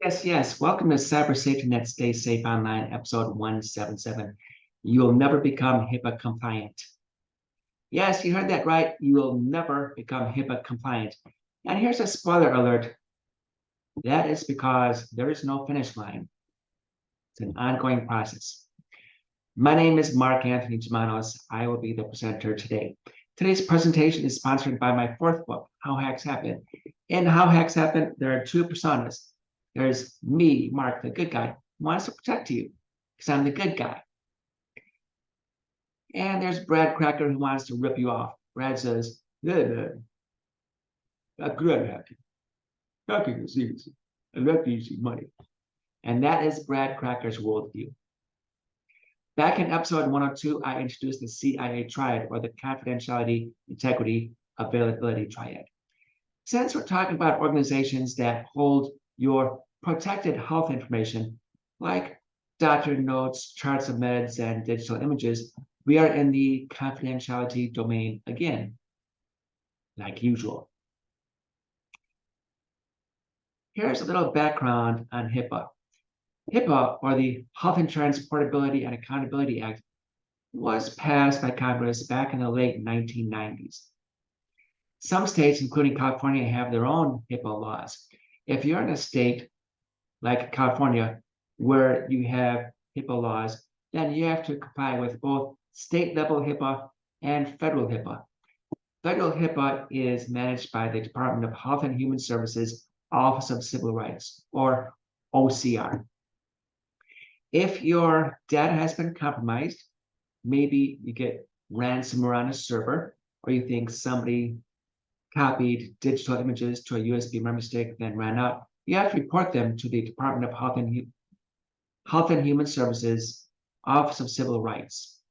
Yes. Welcome to Cyber Safety Net Stay Safe Online, episode 177. You will never become HIPAA compliant. Yes, you heard that right. You will never become HIPAA compliant. And here's a spoiler alert. That is because there is no finish line. It's an ongoing process. My name is Anthony Germanos. I will be the presenter today. Today's presentation is sponsored by my fourth book, How Hacks Happen. In How Hacks Happen, there are two personas. There's me, Mark, the good guy, who wants to protect you because I'm the good guy. And there's Brad Cracker, who wants to rip you off. Brad says, "Hey, man, not good at hacking. Hacking is easy. I like easy money." And that is Brad Cracker's worldview. Back in episode 102, I introduced the CIA triad, or the confidentiality, integrity, availability triad. Since we're talking about organizations that hold your protected health information, like doctor notes, charts of meds, and digital images, we are in the confidentiality domain again, like usual. Here's a little background on HIPAA. HIPAA, or the Health Insurance Portability and Accountability Act, was passed by Congress back in the late 1990s. Some states, including California, have their own HIPAA laws. If you're in a state like California, where you have HIPAA laws, then you have to comply with both state-level HIPAA and federal HIPAA. Federal HIPAA is managed by the Department of Health and Human Services Office of Civil Rights, or OCR. If your data has been compromised, maybe you get ransomware on a server, or you think somebody copied digital images to a USB memory stick, then ran out, you have to report them to the Department of Health and Human Services Office of Civil Rights.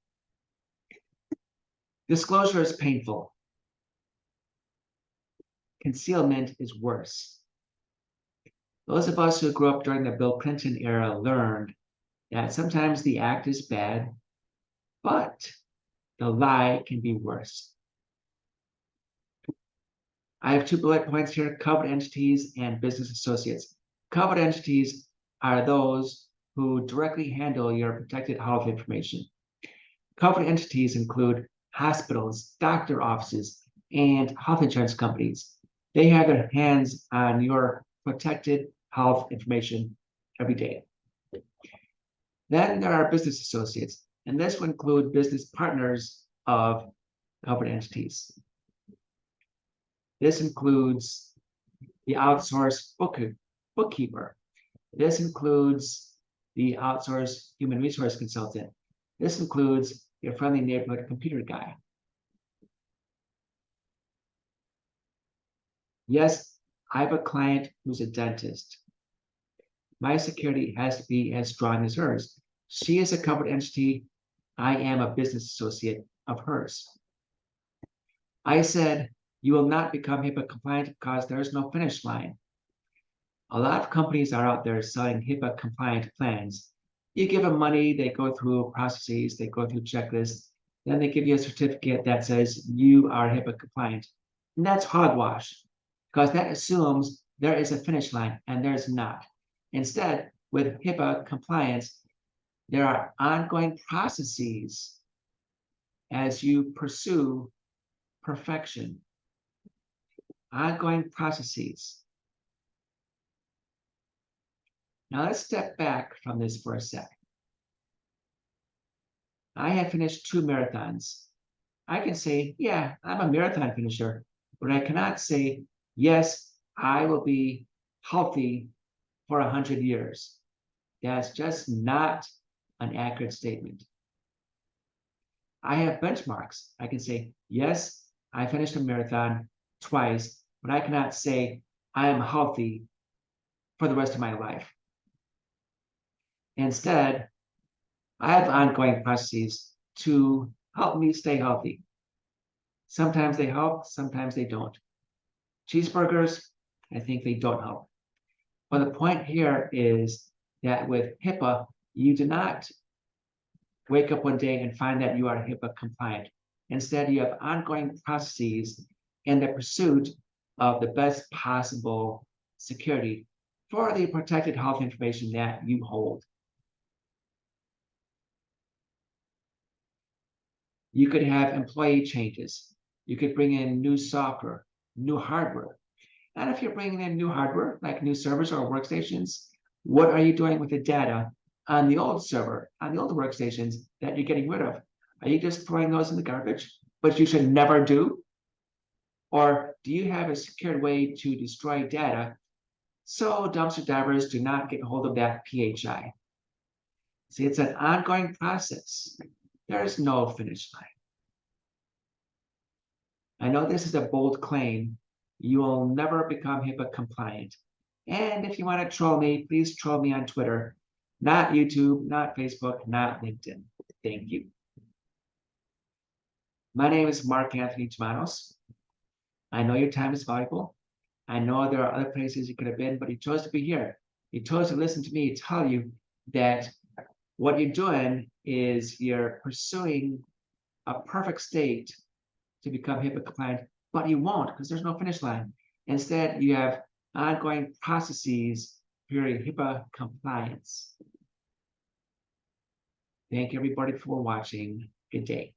Disclosure is painful. Concealment is worse. Those of us who grew up during the Bill Clinton era learned that sometimes the act is bad, but the lie can be worse. I have 2 bullet points here: covered entities and business associates. Covered entities are those who directly handle your protected health information. Covered entities include hospitals, doctor offices, and health insurance companies. They have their hands on your protected health information every day. Then there are business associates, and this will include business partners of covered entities. This includes the outsourced bookkeeper. This includes the outsourced human resource consultant. This includes your friendly neighborhood computer guy. Yes, I have a client who's a dentist. My security has to be as strong as hers. She is a covered entity. I am a business associate of hers. I said, you will not become HIPAA compliant because there is no finish line. A lot of companies are out there selling HIPAA compliant plans. You give them money, they go through processes, they go through checklists, then they give you a certificate that says you are HIPAA compliant. And that's hogwash, because that assumes there is a finish line, and there's not. Instead, with HIPAA compliance, there are ongoing processes as you pursue perfection. Ongoing processes. Now let's step back from this for a sec. I have finished 2 marathons. I can say, yeah, I'm a marathon finisher, but I cannot say, yes, I will be healthy for 100 years. That's just not an accurate statement. I have benchmarks. I can say, yes, I finished a marathon twice, but I cannot say I am healthy for the rest of my life. Instead, I have ongoing processes to help me stay healthy. Sometimes they help, sometimes they don't. Cheeseburgers, I think they don't help. But the point here is that with HIPAA, you do not wake up one day and find that you are HIPAA compliant. Instead, you have ongoing processes in the pursuit of the best possible security for the protected health information that you hold. You could have employee changes. You could bring in new software, new hardware. And if you're bringing in new hardware, like new servers or workstations, what are you doing with the data on the old server, on the old workstations that you're getting rid of? Are you just throwing those in the garbage, which you should never do? Or do you have a secured way to destroy data so dumpster divers do not get hold of that PHI? See, it's an ongoing process. There's no finish line. I know this is a bold claim. You will never become HIPAA compliant. And if you want to troll me, please troll me on Twitter, not YouTube, not Facebook, not LinkedIn. Thank you. My name is Anthony Germanos. I know your time is valuable. I know there are other places you could have been, but you chose to be here. You chose to listen to me tell you that what you're doing is you're pursuing a perfect state to become HIPAA compliant, but you won't because there's no finish line. Instead, you have ongoing processes for your HIPAA compliance. Thank everybody for watching. Good day.